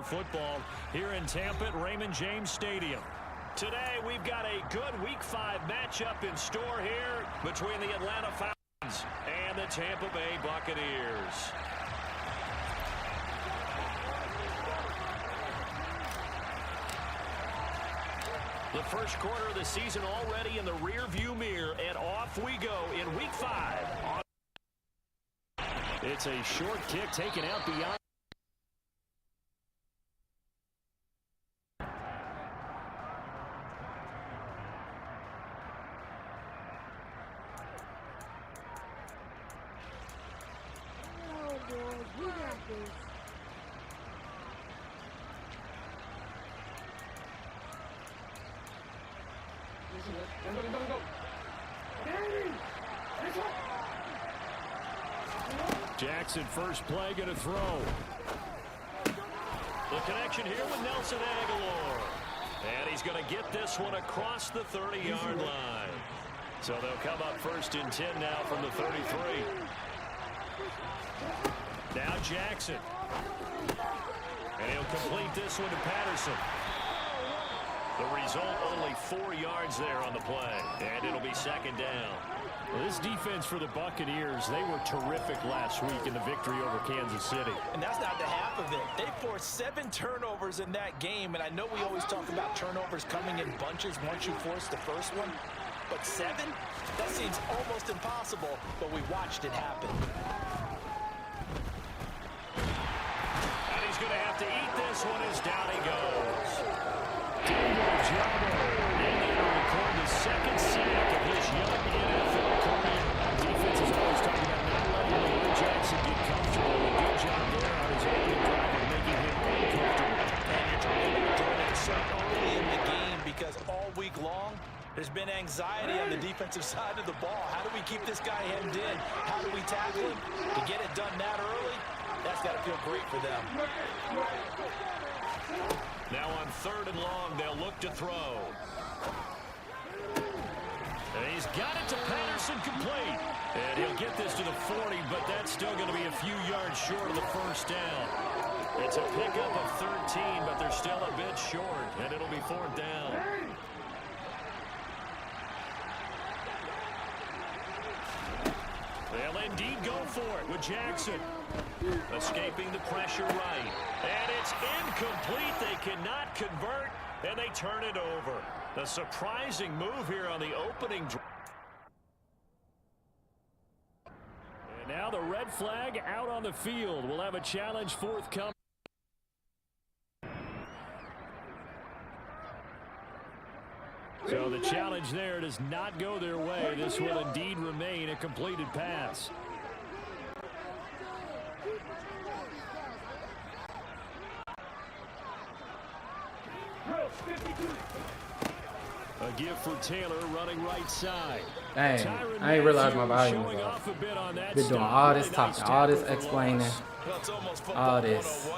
football here in Tampa at Raymond James Stadium. Today, we've got a good Week 5 matchup in store here between the Atlanta Falcons and the Tampa Bay Buccaneers. The first quarter of the season already in the rear-view mirror, and off we go in Week 5. It's a short kick taken out beyond. Oh, boy, you got this. Jackson first play going to throw. The connection here with Nelson Aguilar. And he's going to get this one across the 30-yard line. So they'll come up first and 10 now from the 33. Now Jackson. And he'll complete this one to Patterson. The result, only 4 yards there on the play. And it'll be second down. Well, this defense for the Buccaneers, they were terrific last week in the victory over Kansas City. And that's not the half of it. They forced 7 turnovers in that game. And I know we always talk about turnovers coming in bunches once you force the first one. But 7? That seems almost impossible. But we watched it happen. And he's going to have to eat this one as down he goes. And they record the second sack of his young NFL career. Defense is always talking about not letting Lamar Jackson get comfortable. A good job there on his opening drive of making him uncomfortable. And you're talking about doing it so early in the game because all week long, there's been anxiety on the defensive side of the ball. How do we keep this guy hemmed in? How do we tackle him? To get it done that early, that's got to feel great for them. Now on 3rd and long, they'll look to throw. And he's got it to Patterson, complete. And he'll get this to the 40, but that's still going to be a few yards short of the first down. It's a pickup of 13, but they're still a bit short, and it'll be 4th down. They'll indeed go for it with Jackson. Escaping the pressure right. And it's incomplete. They cannot convert, and they turn it over. The surprising move here on the opening drive. And now the red flag out on the field. We'll have a challenge forthcoming. So the challenge there does not go their way. This will indeed remain a completed pass. A give for Taylor running right side. Dang, I ain't realized my volume was off. Been doing all this talking, all this explaining, all this.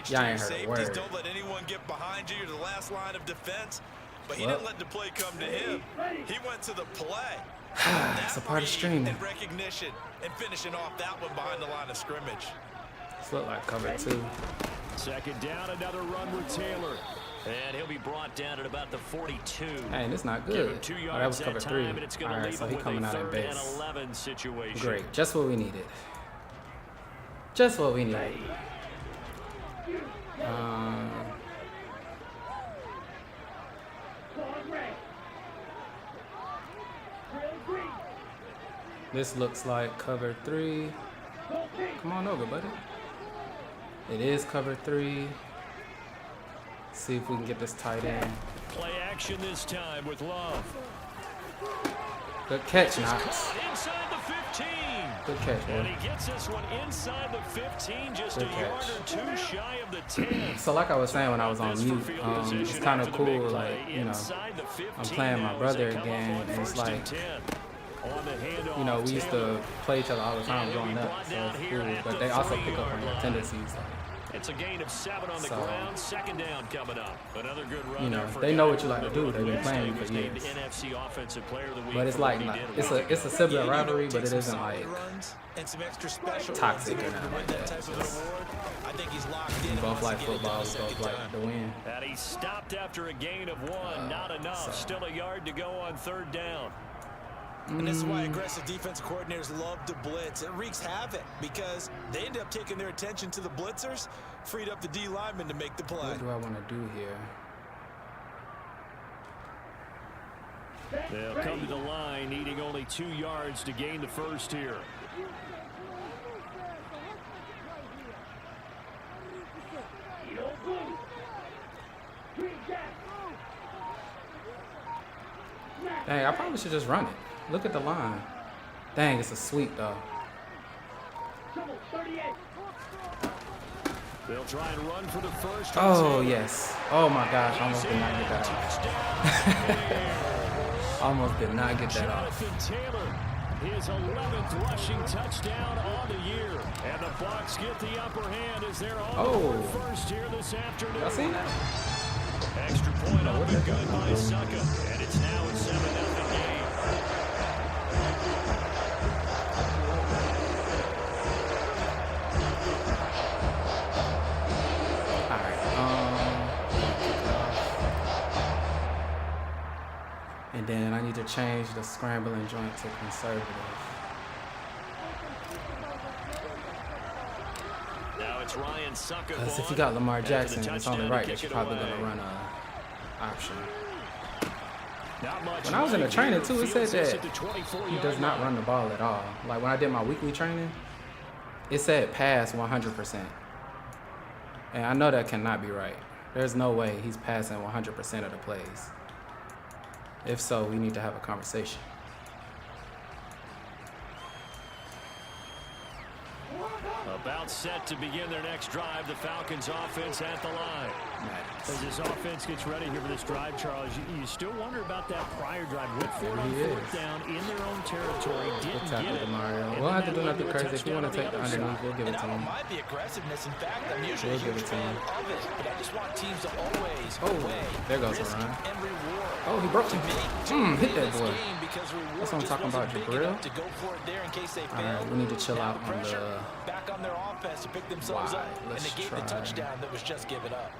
Y'all ain't heard a word. Don't let anyone get behind you. You're the last line of defense. But he didn't let the play come to him. He went to the play. It's a part of streaming. And recognition and finishing off that one behind the line of scrimmage. This look like cover 2. Second down, another run with Taylor. And he'll be brought down at about the 42. Hey, that's not good. Oh, that was cover 3. All right, so he coming out in base. Great, just what we needed. Just what we needed. This looks like cover 3. Come on over, buddy. It is cover 3. See if we can get this tight end. Play action this time with Love. Good catch, Knox. Inside the 15. Good catch, And man. he gets this one inside the 15, just a yard or 2 shy of the 10. So like I was saying when I was on mute, it's kind of cool, like, you know, I'm playing my brother again, and it's like, you know, we used to play each other all the time growing up, so it's cool. But they also pick up on your tendencies, like, It's a gain of 7 on the ground. Second down coming up. Another good run. You know, they know what you like to do. They've been playing for years. NFC Offensive Player of the Week. But it's like it's a sibling rivalry, but it isn't like toxic or nothing like that. I think he's locked in. We both like football. We both like the win. And he stopped after a gain of 1. Not enough. Still a yard to go on 3rd down. And this is why aggressive defensive coordinators love to blitz. It wreaks havoc because they end up taking their attention to the blitzers, freed up the D lineman to make the play. What do I want to do here? They'll come to the line, needing only 2 yards to gain the first here. Dang, I probably should just run it. Look at the line. Dang, it's a sweep though. They'll try and run for the first. Oh yes. Oh my gosh, almost did not get that off. Almost did not get that off. Jonathan Taylor, his 11th rushing touchdown on the year, and the Bucs get the upper hand as they're on first here this afternoon. Y'all seen that? Extra point up and good by Succa, and it's now a 7-0 game. And then I need to change the scrambling joint to conservative. Now it's Ryan Succa. Because if you got Lamar Jackson, it's only right that you're probably going to run a option. When I was in the training too, it said that he does not run the ball at all. Like when I did my weekly training, it said pass 100%. And I know that cannot be right. There's no way he's passing 100% of the plays. If so, we need to have a conversation. About set to begin their next drive, the Falcons offense at the line. As this offense gets ready here for this drive, Charles, you still wonder about that prior drive. Went for it on 4th down in their own territory. Didn't get it. We don't have to do nothing crazy. If you want to take the underneath, we'll give it to him. The aggressiveness, in fact, I'm usually We'll give it to him. but I just want teams to always there goes a run. Oh, he broke him. Hit that boy. That's what I'm talking about, Jabril. Alright, we need to chill out on the back on their offense to pick themselves up and negate the touchdown that was just given up.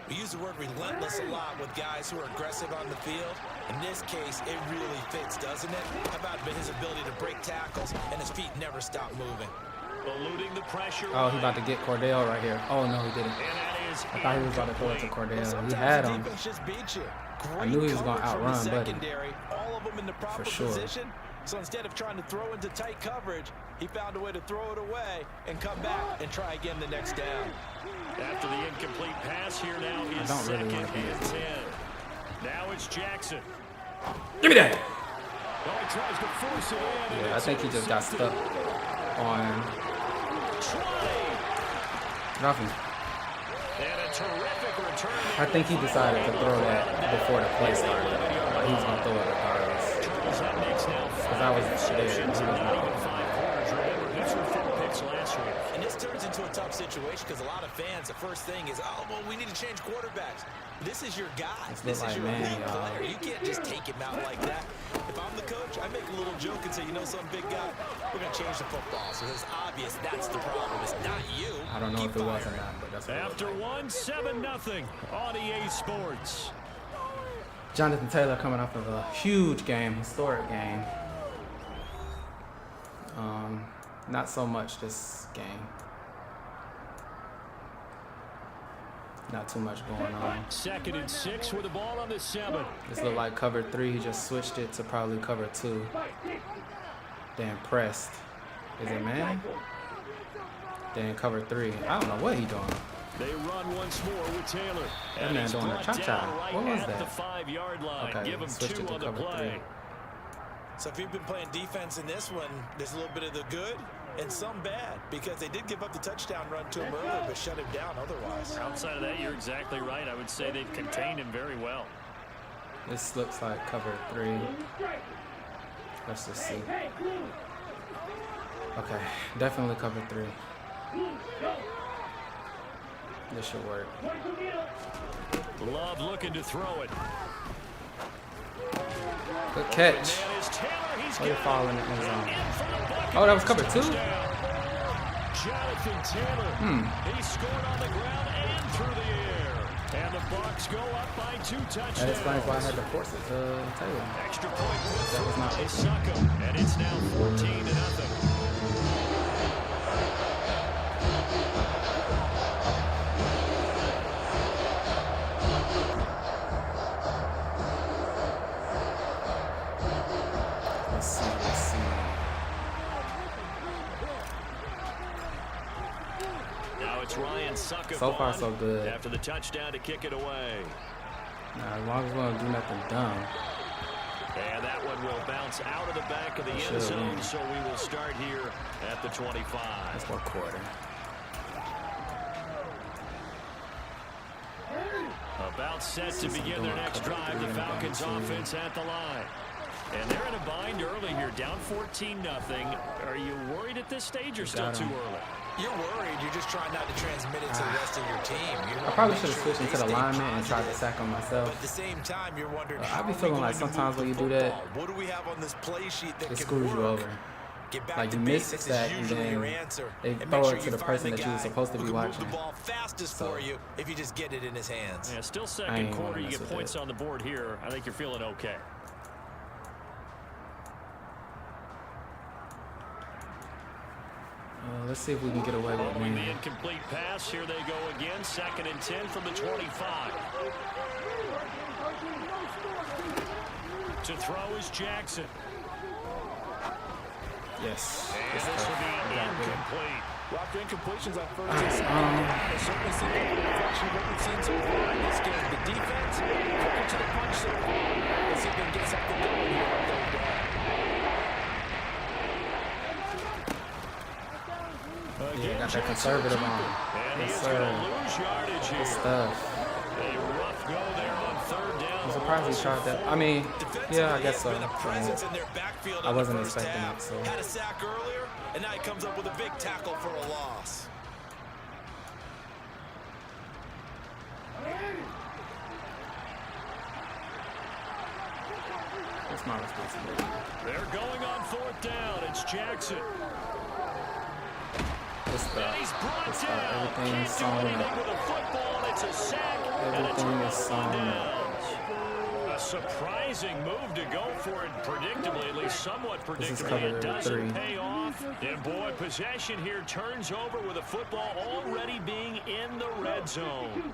We use the word relentless a lot with guys who are aggressive on the field. In this case, it really fits, doesn't it? How about his ability to break tackles and his feet never stop moving? Eluding the pressure. Oh, he's about to get Cordell right here. Oh no, he didn't. I thought he was about to throw it to Cordell. He had him. I knew he was going to outrun, buddy. All of them in the proper for sure. position. So instead of trying to throw into tight coverage, he found a way to throw it away and come back and try again the next down. After the incomplete pass, here now is really 2nd and 10. Now it's Jackson. Give me that. Well, he tries to force it in. Yeah, I think he just got stuck on. Drop him. And a terrific return. I think he decided to throw that before the play started. Like he was going to throw it regardless. Because I was there. And this turns into a tough situation because a lot of fans, the first thing is, oh, well, we need to change quarterbacks. This is your guy. This is your elite player. You can't just take him out like that. If I'm the coach, I make a little joke and say, you know, some big guy, we're going to change the football. So it's obvious that's the problem. It's not you. I don't know if it was or not, but that's what After 7-0 on EA Sports. Jonathan Taylor coming off of a huge game, historic game. Not so much this game. Not too much going on. 2nd and 6 with the ball on the 7. This looked like cover 3. He just switched it to probably cover 2. Then pressed. Is it man? Then cover 3. I don't know what he's doing. They run once more with Taylor. That man doing a cha-cha. Right what was at that? The 5-yard line. Okay, give him switched 2 it to on the cover play. 3. So if you've been playing defense in this one, there's a little bit of the good and some bad because they did give up the touchdown run to him earlier but shut him down otherwise. Outside of that, you're exactly right. I would say they've contained him very well. This looks like cover 3. Let's just see. Okay, definitely cover 3. This should work. Love looking to throw it. Good catch. Oh, you're falling in the end zone. Oh, that was cover 2? Jonathan Taylor. He scored on the ground and through the air. And the Bucs go up by 2 touchdowns. That explains why I had to force it to Taylor. Extra point That was not they suck him, and it's now 14-0. Let's see. Now it's Ryan Suckup. So far, so good. After the touchdown to kick it away. Now, as long as we don't do nothing dumb. And that one will bounce out of the back of the end zone, so we will start here at the 25. That's one quarter. About set to begin their next drive, the Falcons offense at the line. And they're in a bind early here, down 14-0. Are you worried at this stage or still too early? You're worried. You're just trying not to transmit it to the rest of your team. I probably should have switched into the lineman and tried to sack on myself. But at the same time, you're wondering I be feeling like sometimes when you do that, what do we have on this play sheet that it can screws you work? over. Get back Like to you miss basics that is and usually then your answer. they And throw make it sure to you the find person the that you're guy supposed to be who can move watching. the ball fastest for you if you just get it in his hands. Yeah, still I second ain't quarter. wanna You mess get with points it. on the board here. I think you're feeling okay. Let's see if we can get away with Following it. the incomplete pass, here they go again. 2nd and 10 from the 25. To throw is Jackson. Yes. And Good this stuff. will be We got it. incomplete. Rock incompletions on first and second. It certainly seems like a reflection of what we've seen so far in this game. The defense, quicker to the punch so far. Let's see if they can get something going here on third down. Yeah, got that conservative on. And Yes, he is sir. going to lose yardage Good here. stuff. A rough go there on 3rd down. I'm surprised he tried that. I mean, yeah, I guess so. Been a presence in their backfield I in the wasn't first expecting half. it, so. Had a sack earlier, and now he comes up with a big tackle for a loss. That's my responsibility. They're going on 4th down. It's Jackson. Good stuff. And he's brought Good stuff. down. Everything is Can't do sewn anything up. with a football. It's a sack. Everything and a is sewn turnover up. downs. A surprising move to go for it predictably, at least somewhat This is predictably. cover It doesn't 3. pay off. And boy, possession here turns over with a football already being in the red zone.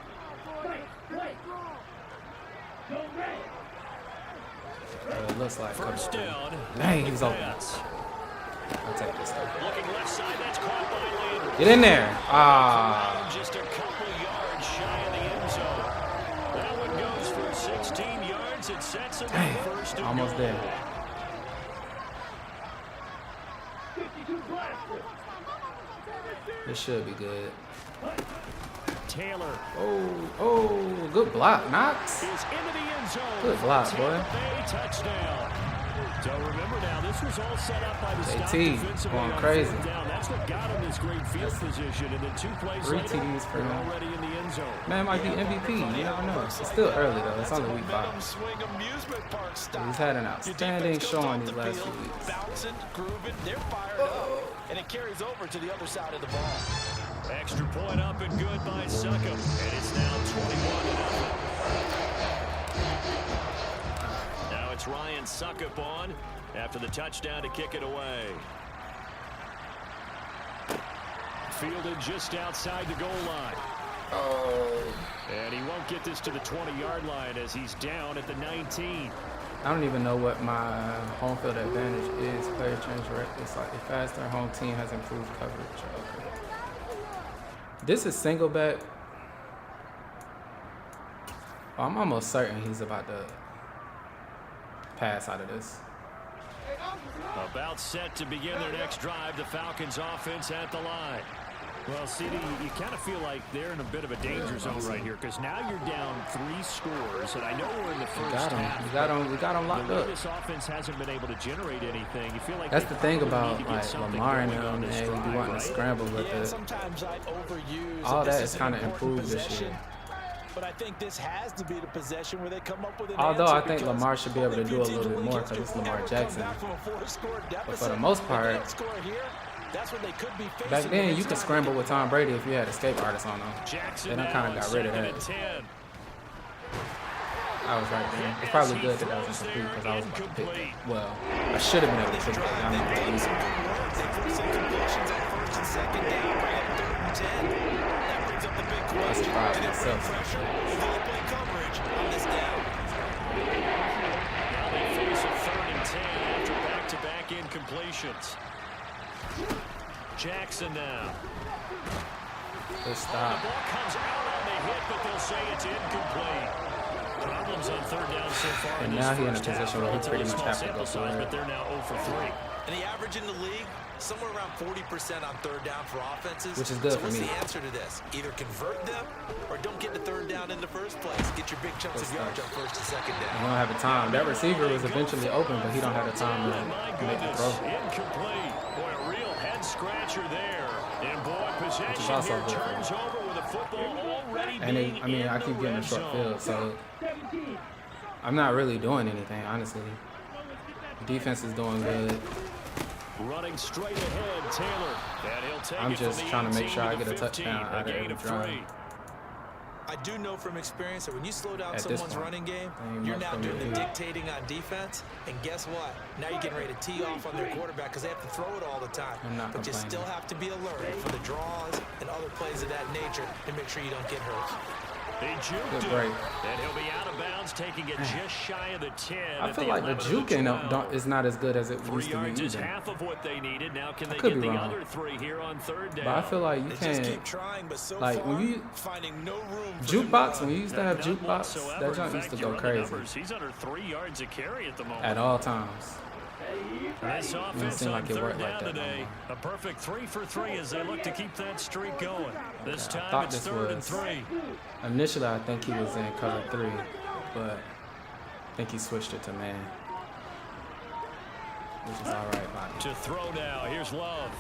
It looks like cover First 3. down. Dang, he's open. Pass. I'll take this stuff. Looking left side, that's caught by Landry. Get in there. Ah. Just a couple yards shy of the end zone. That one goes for 16 yards. It sets him Dang, up first and almost goal. there. This should be good. Taylor Oh, good block, Knox. is into the end zone. Good block, Tampa boy. Bay touchdown. So remember now, this was all set up by the stop JT defensively going on crazy. 4th down. That's what got him this great field position. And then 2 plays 3 later, TDs for they're him. already in the end zone. Man, might be MVP. You never know. It's still early, though. It's only week 5. Swing amusement park style. He's had an Your outstanding defense goes showing off these the last field, few weeks. Bouncing, grooving, they're fired up, and it carries over to the other side of the ball. Extra point up and good by Suckup. And it's now 21-0. Now it's Ryan Suckup on after the touchdown to kick it away. Fielded just outside the goal line. And he won't get this to the 20-yard line as he's down at the 19. I don't even know what my home field advantage is. Player change rate. It's like if faster home team has improved coverage. Okay. This is single back. Oh, I'm almost certain he's about to pass out of this. About set to begin their next drive. The Falcons offense at the line. Well, CD, you kind of feel like they're in a bit of a danger zone right here because now you're down 3 scores, and I know we're in the first half. We got him locked up. This offense hasn't been able to generate anything. You feel like that's the thing about like Lamar and them, man. You be wanting to scramble with it. Sometimes I overuse. All that is kind of improved this year. But I think this has to be the possession where they come up with an Although answer I think Lamar should be able to do a little bit more because it's Lamar Jackson. But for the most part, back then you could scramble with Tom Brady if you had escape artists on them. Then I kind of got rid of that. I was right there. It's probably good that was incomplete because I was about to pick it. Well, I should have been able to pick it. I'm not going to use it. I surprised myself. Now they face a 3rd and 10 after back-to-back incompletions. Jackson now. Good stop. The ball comes out on the hit, but they'll say it's incomplete. Problems on 3rd down so far. And now he's in a position where he pretty much has to go for it. But they're now 0 for 3. And the average in the league, somewhere around 40% on 3rd down for offenses. Which is good for me. So what's the answer to this? Either convert them or don't get the 3rd down in the first place. Get your big chunks of yards on 1st and 2nd down. You don't have the time. That receiver was eventually open, but he don't have the time to make the throw. Incomplete. Boy, a real head scratcher there. And boy, possession also here turns over with a football already and being I mean, I keep getting a short field, so I'm not really doing anything, honestly. The defense is doing good. Running straight ahead, Taylor. And he'll take I'm it just from the trying to make 18 sure I to get a 15, touchdown out of gain every of drive. 3. I do know from experience that when you slow down At this someone's point, running game, ain't you're much now for me doing to the do. dictating on defense. And guess what? Now you're getting ready to tee off on their quarterback because they have to throw it all the time. I'm not But you complaining. still have to be alert for the draws and other plays of that nature to make sure you don't get hurt. They juked Good him, break. and he'll be out of bounds, taking it just shy of the 10. I feel like the juking is not as good as it 3 used to be yards is either. half of what they needed. Now can they could get be the wrong. other 3 here on 3rd down? But I feel like you They just can't, keep trying, but so like far, when you finding no room for jukebox, them when to you used to have jukebox, that junk used to go crazy He's under 3 yards a carry at the moment. at all times. This offense seem on like it 3rd worked down like that no today. more. A perfect 3 for 3 as they look to keep that streak going. This I time thought it's this 3rd and was 3. Initially, I think he was in cover 3, but I think he switched it to man, which is all right by me. To throw now. Here's Love.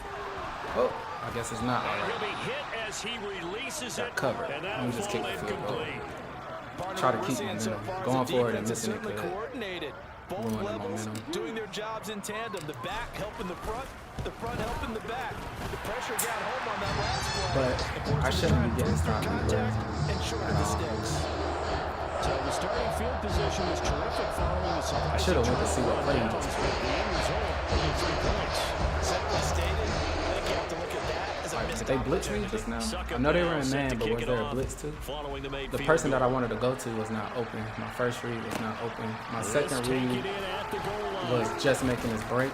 Oh, I guess it's not all And right. he'll be hit as he releases Got it. covered. And Let me that'll just fall kick the field goal. incomplete. Try to keep momentum. Going forward and missing it could coordinated. Both ruin the levels momentum. doing their jobs in tandem. The back helping the front helping the back. The pressure got home on that last play. But I shouldn't be getting stopped anywhere and short of the sticks. So the starting field position was terrific following the surprise. I should have went to see what play he just The end result, only 3 points. Simply stated, I think you have to look at that as a Like, missed did they blitz me just now? I know they were in man, but was there a blitz too? Following the made The field person goal. that I wanted to go to was not open. My first read was not open. My second Let's take read it in at the goal line. was just making his break.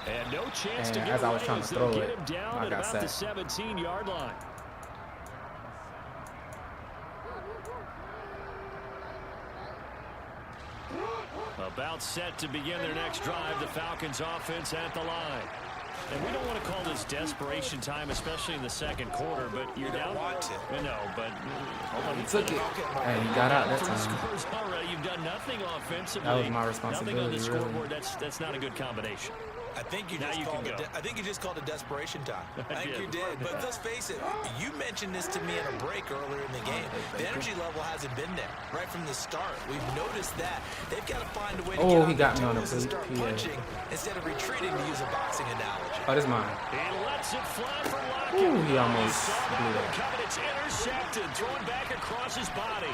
And no chance to And get as I was away trying to as throw they it, get him down I at got about the sacked. 17-yard line. About set to begin their next drive, the Falcons offense at the line. And we don't want to call this desperation time, especially in the second quarter, but you're down. want to. No, but hold on. He took it, and he got out that 3 time. scores already. You've done nothing offensively. That was my Nothing on the responsibility, really. scoreboard. That's not a good combination. I think you Now just you called can it. go. I think you just called it desperation time. I think did. you did. But let's face it. You mentioned this to me in a break earlier in the game. The energy level hasn't been there right from the start. We've noticed that they've got to find a way to Oh, get he got me on on their the toes and boot. start Yeah. punching instead of retreating, to use a boxing analogy. Oh, this is mine. He lets it fly for Lockett. Ooh, he almost Saw that blew one that. coming. It's intercepted. Thrown back across his body.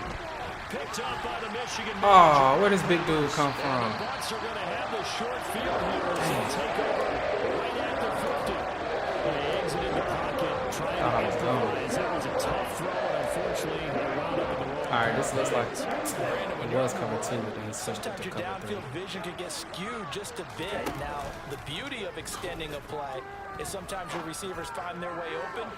Picked up by the Michigan. Oh, where does big dude come And from? the Bucs are going to have the short field here as they take over right at the 50. They exited the pocket, trying Thought I to was get gone. guys. That was a tough throw, and unfortunately, they wound up in the wrong. All right, this looks like Brandon, it was cover 2, but then he switched it sometimes to your cover 3. downfield vision can get skewed just a bit. Now, the beauty of extending a play is sometimes your receivers find their way open,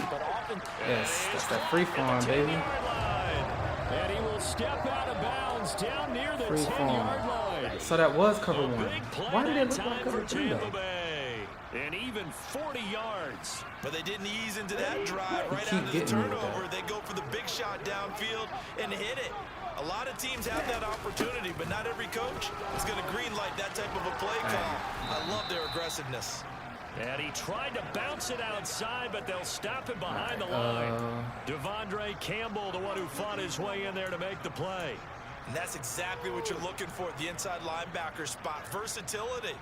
but often Yes, that's that free form, baby. 10-yard line. And he will step out of bounds down near the Free 10-yard form. line. So that was cover 1. Big play Why did it that look like time cover for 3 Tampa though? Bay. And even 40 yards. But they didn't ease into that drive. Right after the turnover, they go for the big shot downfield and hit it. A lot of teams have that opportunity, but not every coach is going to greenlight that type of a play call. I love their aggressiveness. And he tried to bounce it outside, but they'll stop him behind the line. Devondre Campbell, the one who fought his way in there to make the play. And that's exactly what you're looking for at the inside linebacker spot. Versatility.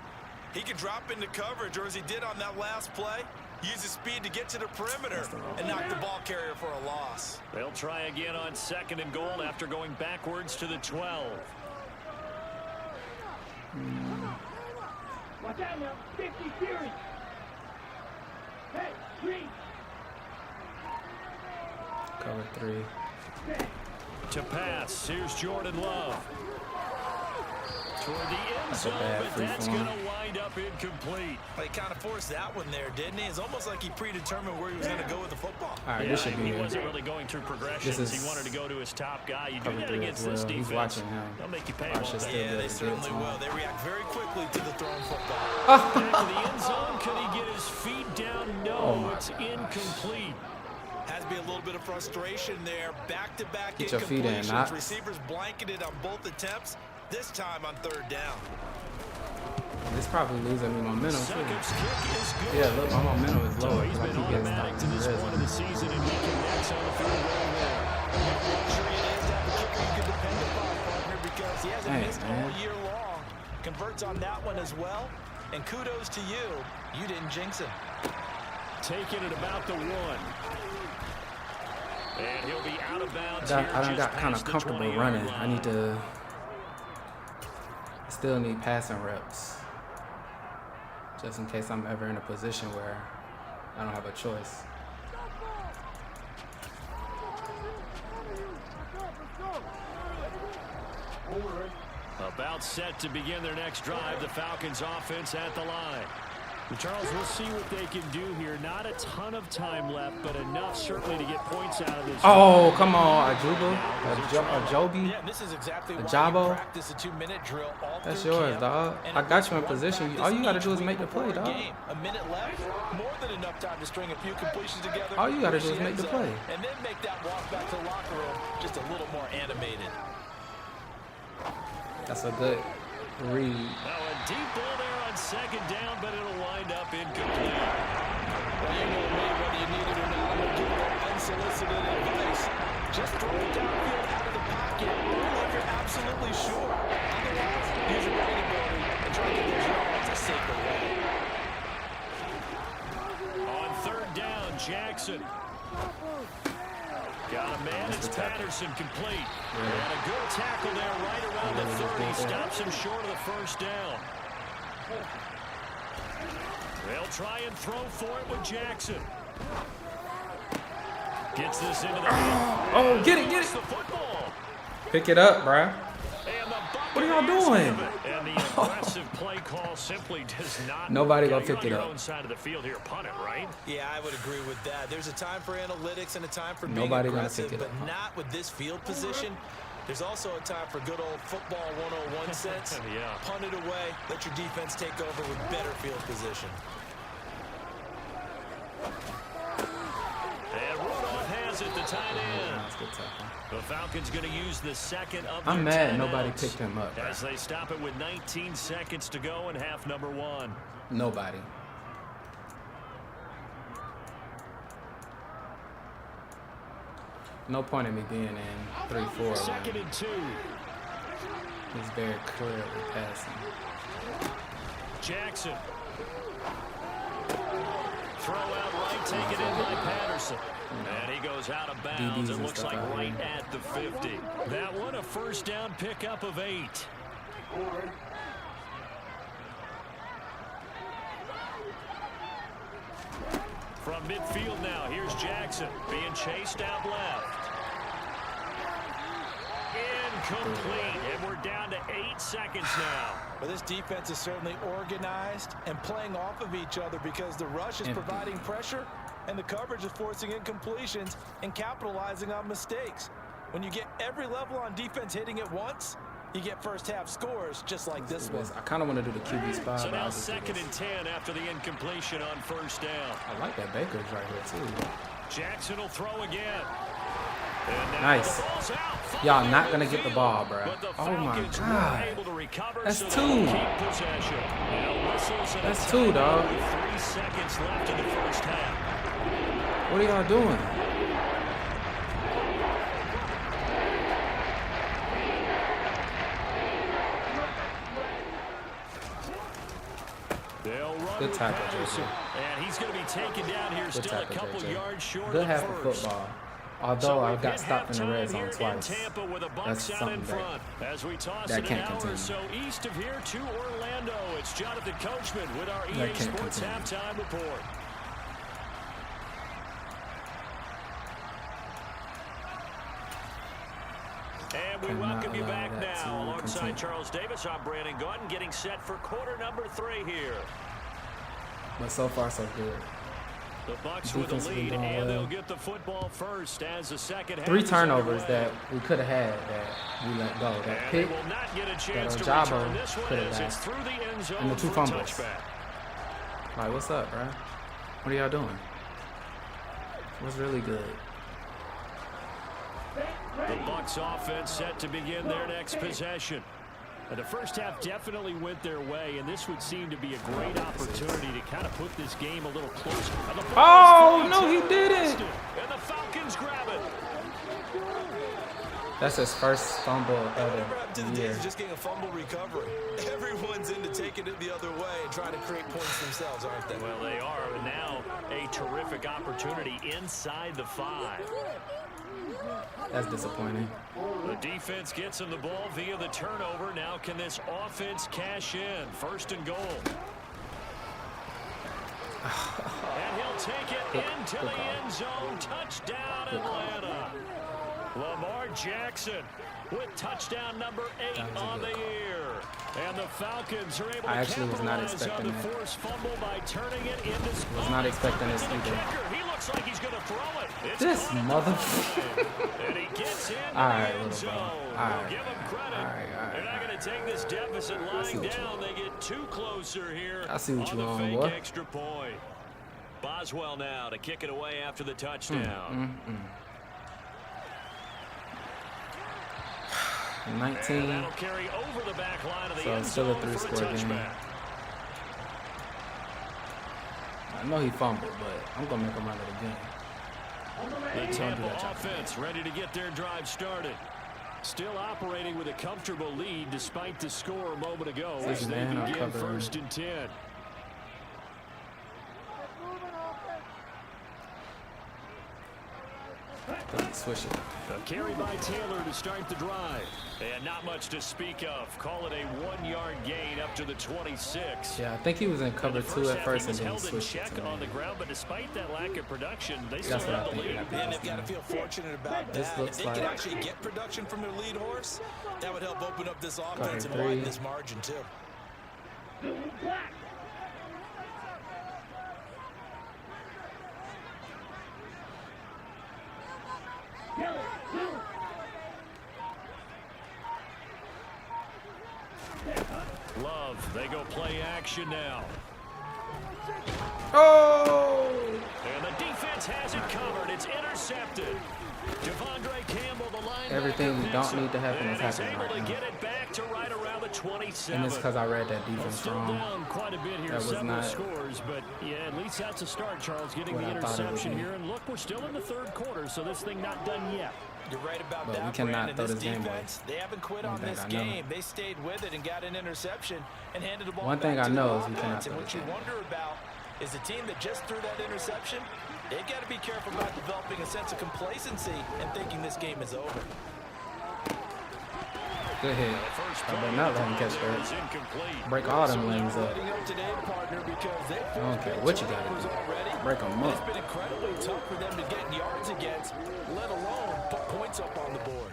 He can drop into coverage, or as he did on that last play, use his speed to get to the perimeter and knock the ball carrier for a loss. They'll try again on 2nd and goal after going backwards to the 12. Watch out now. 50 series. Hey, three. Cover 3. To pass, here's Jordan Love. Toward the end zone, but that's going to wind up incomplete. He kind of forced that one there, didn't he? It's almost like he predetermined where he was going to go with the football. All right, this should be he wasn't really going through progressions. He wanted to go to his top guy. You do that against this defense. He's watching him. They'll make you pay all that. Yeah, they certainly will. They react very quickly to the thrown football. Back to the end zone. Could he get his feet down? No, it's incomplete. Has to be a little bit of frustration there. Back-to-back Get your feet in, incompletions. Receivers blanketed on both attempts. This time on 3rd down. This probably losing me momentum too. Seconds kick is good. Yeah, look, my momentum is So lower he's because I been keep getting automatic stopped to in this the point of the season, and he connects on the field goal there. Luxury it is to have a kicker you can depend upon, partner, because he hasn't missed all year long. Converts on that one as well. And kudos to you. You didn't jinx him. Taking it about the 1. And he'll be out of bounds here. I done got kind of comfortable running. I need to still need passing reps. Just in case I'm ever in a position where I don't have a choice. About set to begin their next drive. The Falcons offense at the line. Charles, we'll see what they can do here. Not a ton of time left, but enough certainly to get points out of this. Oh, come on, a Joby, Yeah, this is exactly a why Jabo. you practice a 2-minute drill all That's through yours, camp. dog. And I it got works you in one position. practice All you got to each do is week make the before play, a dog. game. A minute left, more than enough time to string a few completions together. All you gotta do push is make the end play. zone, and then make that walk back to the locker room just a little more animated. That's a good read. Now a deep ball there on 2nd down, but it'll wind up incomplete. Well, you know me, whether you need it or not, I'm going to give you unsolicited advice. Just throw it downfield out of the pocket, only if you're absolutely sure. Otherwise, use your running ability and try to get those yards a safer way. On 3rd down, Jackson. Got a man. It's Patterson complete. And a good tackle there right around the 30. Stops him short of the 1st down. They'll try and throw for it with Jackson. Gets this into the hand. Oh, get it. The football. Pick it up, bruh. And the What are y'all Buccaneers doing? have it. And the aggressive play call simply does not. Nobody gonna You're pick on it your up. own side of the field here, punt it, right? Yeah, I would agree with that. There's a time for analytics and a time for being Nobody gonna aggressive, pick it but up, huh? not with this field position. There's also a time for good old football 101 sense. Yeah. Punt it away, let your defense take over with better field position. And Rudolph has it, the tight end. That's good tackle. The Falcons going to use the 2nd of I'm their mad nobody timeouts picked him up, as they stop it with 19 seconds to go in half number 1. Nobody. No point in me being in 3-4. 2nd and 2. He's very clearly passing. Jackson. Throw out right, taken in by Patterson. And he goes out of bounds. It looks like right at the 50. That one a 1st down pickup of 8. From midfield now, here's Jackson being chased out left. Incomplete, and we're down to 8 seconds now. But this defense is certainly organized and playing off of each other because the rush is providing pressure and the coverage is forcing incompletions and capitalizing on mistakes. When you get every level on defense hitting at once, you get first half scores just like this one. I kind of want to do the QB spot. So now 2nd and 10 after the incompletion on first down. I like that Baker's right here too. Jackson will throw again. Nice. Y'all not going to get the ball, bro. Oh, my God. That's 2. That's 2, dog. 3 seconds left in the first half. What are y'all doing? Good tackle, Jason. And he's going to be taken down here, still a couple yards short Good of half of first. football. Although I got stopped in the red zone twice. That's something as we toss that it can't an hour continue. or so east of here to Orlando. It's Jonathan Coachman with our EA Sports halftime report. And we welcome you back now alongside Charles Davis. I'm Brandon Gordon, getting set for quarter number 3 here. But so far, so good. The Bucs with the lead, and they'll get the football first as the second half. 3 turnovers that we could have had that we let go. That pick, that Ojabo could have had, and the 2 fumbles. Like, what's up, bro? What are y'all doing? What's really good? The Bucs offense set to begin their next possession. The first half definitely went their way, and this would seem to be a great opportunity to kind of put this game a little closer. Oh, no, he didn't. And the Falcons grab it. That's his first fumble of the year. He's just getting a fumble recovery. Everyone's into taking it the other way and trying to create points themselves, aren't they? Well, they are, and now a terrific opportunity inside the 5. That's disappointing. The defense gets him the ball via the turnover. Now can this offense cash in? 1st and goal. And he'll take it into the end zone. Touchdown, Atlanta. Lamar Jackson with touchdown number 8 on the year. And the Falcons are able to capitalize on the forced fumble by turning it into score. Was not expecting this either. He looks like he's going to throw it. It's this motherfucker. And he gets in All right, the end little bro. zone. All right. We'll give him credit. All right. They're not going to take this deficit lying down. They get 2 closer here. I see what you on the want, fake boy. extra point. Boswell now to kick it away after the touchdown. 19. That'll carry over the back line of the So end it's still a zone for 3-score game. touchback. I know he fumbled, but I'm going to make him run it again. The Tampa offense ready to get their drive started. Still operating with a comfortable lead despite the score a moment ago as they begin 1st and 10. Swish it. A carry by Taylor to start the drive. And not much to speak of. Call it a 1-yard gain up to the 26. Yeah, I think he was in cover 2 at first and then he held in switched check it to on the me. ground, but despite that lack of production, they still That's what I have the think. lead. And they've got to feel fortunate about This that. looks If they like can actually get production from their lead horse, that would help open up this offense and widen this margin too. Love, they go play action now. Oh! And the defense has it covered. It's intercepted. Devondre Campbell, the linebacker, Everything you don't need to happen is happening right able to now. get it back to right around the 27. And it's because I read that defense Still wrong. down quite a bit here, That was several not scores, but yeah, at least that's a start, Charles, getting what the I thought it would interception be. here. And look, we're still in the 3rd quarter, so this thing not done yet. You're right about But that, we cannot Brandon. throw This this game defense, they haven't quit One on thing this I know. game. They stayed with it and got an interception and handed the ball One thing back I to the know is we cannot offense. throw And what this you game. wonder about is the team that just threw that interception, they've got to be careful about developing a sense of complacency and thinking this game is over. Good hit. I better not let him catch that. Break all them lanes up. I don't care what you got to do. Break them It's up. been incredibly tough for them to get yards against, let alone put points up on the board.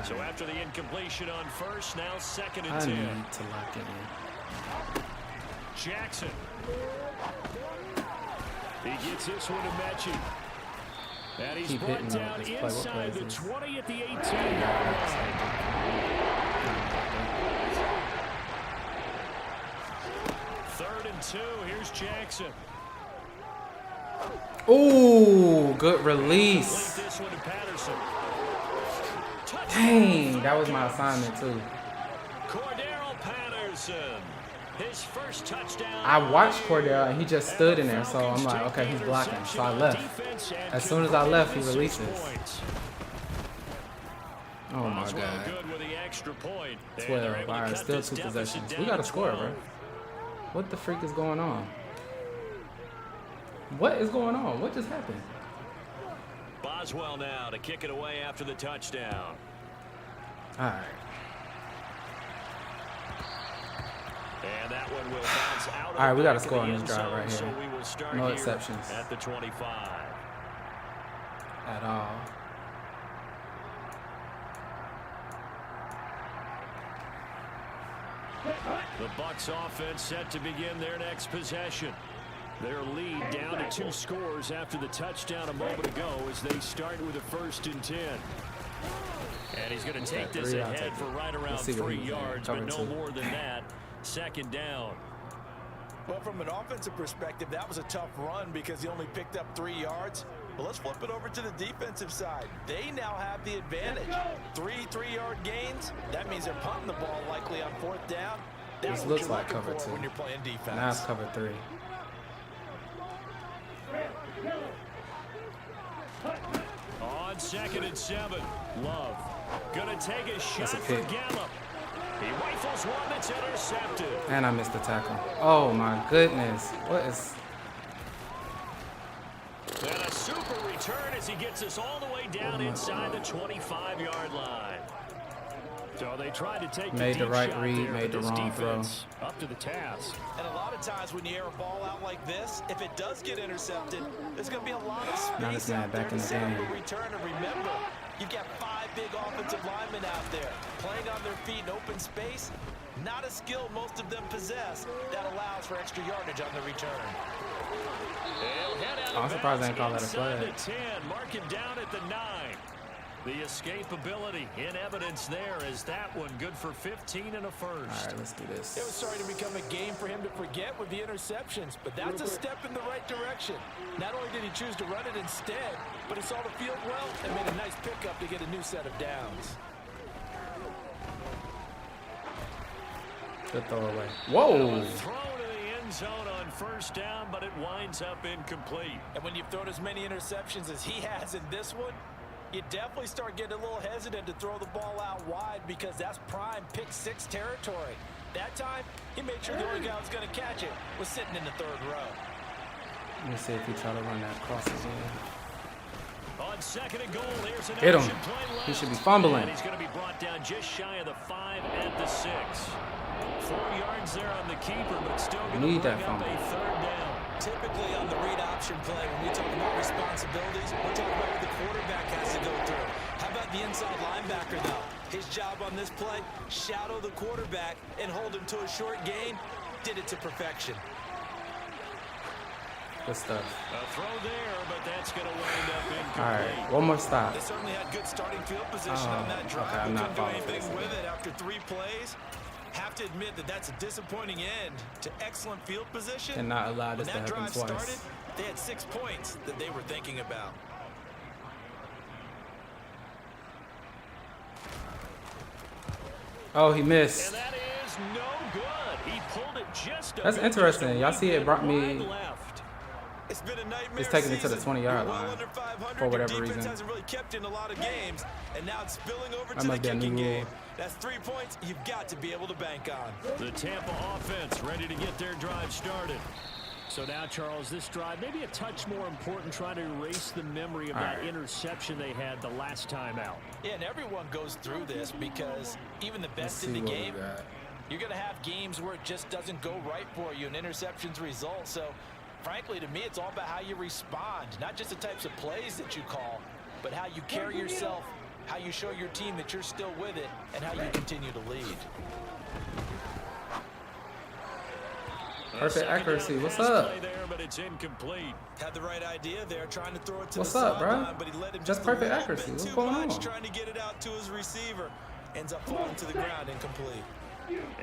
So after the incompletion on first, now 2nd and I 10. need to lock it in. Jackson. He gets this one to Mechie. And he's keep brought hitting down this play. What play inside is the this? 20 at the 18. Third and 2. Here's Jackson. Ooh, good release. This one to Patterson. Dang, that was my assignment too. Cordero Patterson. His first touchdown. I watched Cordell and he just stood in there, so I'm like, okay, he's blocking. So I left. As soon as I left, he releases. Oh my God. 12. All right, still 2 possessions. We got to score, bro. What the freak is going on? What is going on? What just happened? Boswell now to kick it away after the touchdown. All right. And that one will bounce out. All right, we got to score on this drive right here. So we will start No here exceptions at the 25. at all. The Bucs offense set to begin their next possession. Their lead down to 2 scores after the touchdown a moment ago as they start with a 1st and 10. And he's going to take this ahead for right around 3 yards, but no more than that. 2nd down. Well, from an offensive perspective, that was a tough run because he only picked up 3 yards. But let's flip it over to the defensive side. They now have the advantage. 3 3-yard gains. That means they're punting the ball likely on 4th down. This looks like cover 2. When you're playing defense. Now it's cover 3. On 2nd and 7. Love gonna take a shot for Gallup. He rifles one that's intercepted. And I missed the tackle. Oh my goodness. What is... And a super return as he gets us all the way down inside the 25-yard line. So they tried to take the right read, made the wrong throw. Up to the task. And a lot of times when you air a ball out like this, if it does get intercepted, there's going to be a lot of space out there to set up a return. And remember, you've got 5 big offensive linemen out there playing on their feet in open space. Not a skill most of them possess that allows for extra yardage on the return. I'm surprised they didn't call that a flag. Mark it down at the 9. The escapability in evidence there is that one good for 15 and a first. All right, let's do this. It was starting to become a game for him to forget with the interceptions, but that's a step in the right direction. Not only did he choose to run it instead, but he saw the field well and made a nice pickup to get a new set of downs. Good throwaway. Whoa! Throw to the end zone on 1st down, but it winds up incomplete. And when you've thrown as many interceptions as he has in this one, you definitely start getting a little hesitant to throw the ball out wide because that's prime pick-6 territory. That time, he made sure the only guy who was going to catch it was sitting in the 3rd row. Let me see if he try to run that cross again. On 2nd and goal, here's an Hit him. play left. He should be fumbling. And he's going to be brought down just shy of the 5 at the 6. 4 yards there on the keeper, but still going to bring up a 3rd down. Typically on the read option play, when we talk about responsibilities, we're talking about what the quarterback has to go through. How about the inside linebacker, though? His job on this play, shadow the quarterback and hold him to a short gain. Did it to perfection. Good stuff. A throw there, but that's going to wind up incomplete. All right, one more stop. They certainly had good starting field position on that drive. Okay, I'm not couldn't do following anything this. with it after 3 plays. Have to admit that that's a disappointing end to excellent field position. Cannot allow this when to that happen drive twice. started, they had 6 points that they were thinking about. Oh, he missed. And that is no good. He pulled it just That's interesting. Y'all see it brought me... left. It's been a nightmare. It's taking me to the season. 20-yard You're well line under 500. for whatever Your defense reason. hasn't really kept in a lot of games, and now it's spilling over That to the might be a kicking new game. rule. That's 3 points you've got to be able to bank on. The Tampa offense ready to get their drive started. So now, Charles, this drive maybe a touch more important, trying to erase the memory of that interception they had the last time out. Yeah, and everyone goes through this because even the best in the game, you're going to have games where it just doesn't go right for you, and interceptions result. So, frankly, to me, it's all about how you respond, not just the types of plays that you call, but how you carry yourself, how you show your team that you're still with it, and how you continue to lead. Perfect accuracy. What's up? There, but it's incomplete. Had the right idea there, trying to throw it to What's the up, bro? sideline, but he let him Just a perfect little accuracy. bit What's too going much, on? trying to get it out to his receiver. Ends up falling to the ground, incomplete.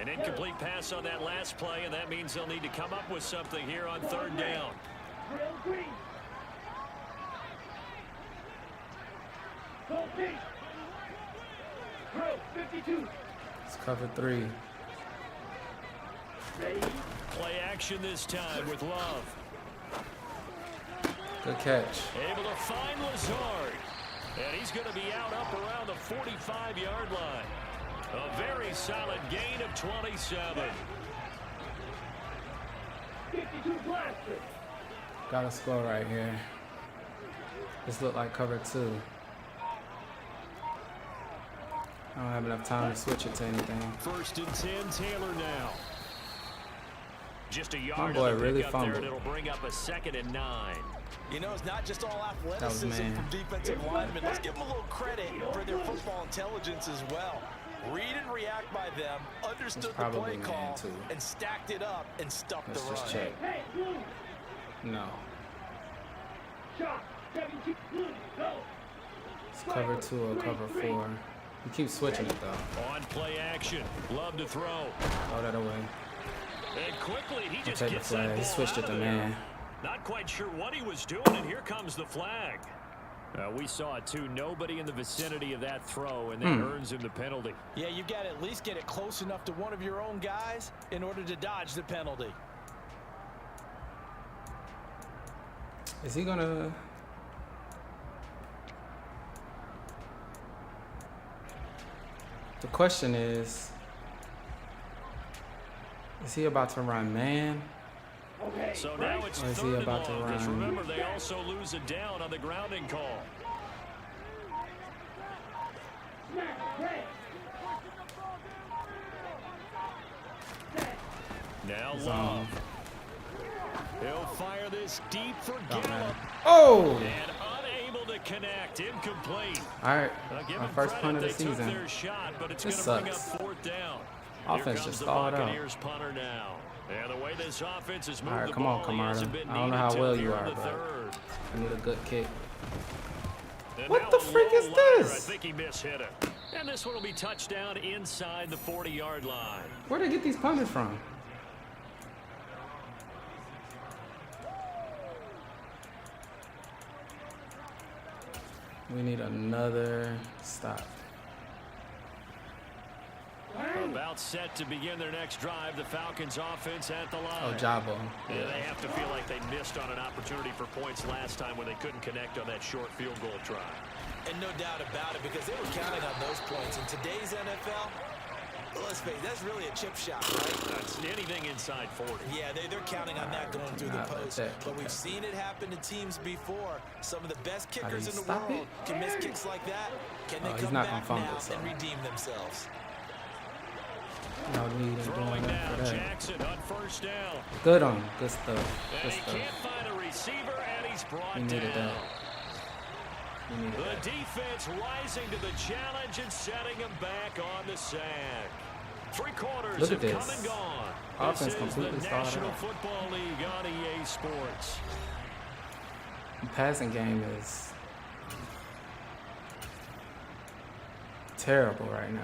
An incomplete pass on that last play, and that means they'll need to come up with something here on third down. Drill green. Go pink. Drill 52. It's cover 3. Ready? Play action this time with Love. Good catch. Able to find Lazard. And he's going to be out up around the 45-yard line. A very solid gain of 27. 52 blaster. Got a score right here. This look like cover 2. I don't have enough time to switch it to anything. 1st and 10, Taylor now. Just a yard boy on the really pickup there, fumbled. and it'll bring up a 2nd and 9. You know, it's not just all athleticism man. from defensive linemen. Let's give them a little credit for their football intelligence as well. Read and react by them, understood the probably play man, call, too. and stacked it up and stuffed Let's the just run. check. Hey, blue. No. Shot. 17. Blue. Go. It's cover 2 or cover 4. You keep switching it though. On play action. Love to throw. Throw that away. And quickly, he I'll just take the gets that flag. ball He switched out it to of there. man. Not quite sure what he was doing, and here comes the flag. We saw it too. Nobody in the vicinity of that throw, and that earns him the penalty. Yeah, you've got to at least get it close enough to one of your own guys in order to dodge the penalty. Is he gonna? The question is he about to run man? Okay. So now it's Or is he 3rd and about to long, 'cause run? remember, they also lose a down on the grounding call. Snap. Red. Now He's Love. He'll fire this deep for Don't matter. Gallup. Oh! And unable to connect. Incomplete. All right, Give my them first credit, punt of the they took season. their shot, but it's going This to bring up sucks. 4th down. Offense Here just comes the stalled out. Buccaneers punter now. And the way this offense has moved All right, the come on, ball, he Kamara. hasn't been I don't know needed how till well here you in are, the but 3rd. I need a good kick. And What now the a freak low is liner. this? I think he mishit it. And this one will be touchdown inside the 40-yard line. Where'd they get these punters from? We need another stop. About set to begin their next drive. The Falcons offense at the line. Oh, Jabo. Yeah, they have to feel like they missed on an opportunity for points last time when they couldn't connect on that short field goal try. And no doubt about it, because they were counting on those points. In today's NFL, let's face it, that's really a chip shot, right? That's anything inside 40. Yeah, they're counting on that going through the Not like post. that. But we've seen it happen to teams before. Some of the best How do kickers you in the stop world it? can miss kicks like that. Can they Oh, he's come not back gonna fumble, now so. and redeem themselves? No need in Throwing doing that now, for that. Jackson on 1st down. Good on him. Good stuff. And Good he stuff. can't find a receiver, and he's brought He needed down. that. He needed The that. defense rising to the challenge and setting him back on the sack. 3 quarters Look at have come this. and gone. Offense This is completely the stalled National out. Football League on EA Sports. The passing game is terrible right now.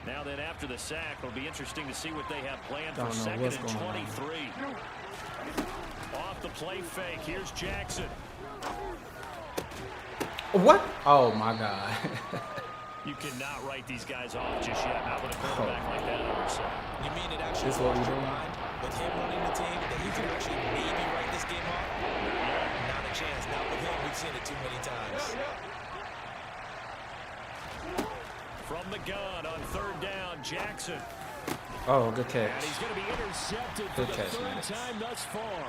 Now then, after the sack, it'll be interesting to see what they have planned Don't for know 2nd what's and going on. 23. Off the play fake, here's Jackson. What? Oh my God. You cannot write these guys off just yet, not with a quarterback like that on your side. You mean it actually This what we crossed your doing? mind with him running the team that you can actually maybe write this game off? Not a chance. Not with him. We've seen it too many times. From the gun on 3rd down, Jackson. Oh, good And catch. he's going to be intercepted for Good the catch, 3rd Maddox. time thus far.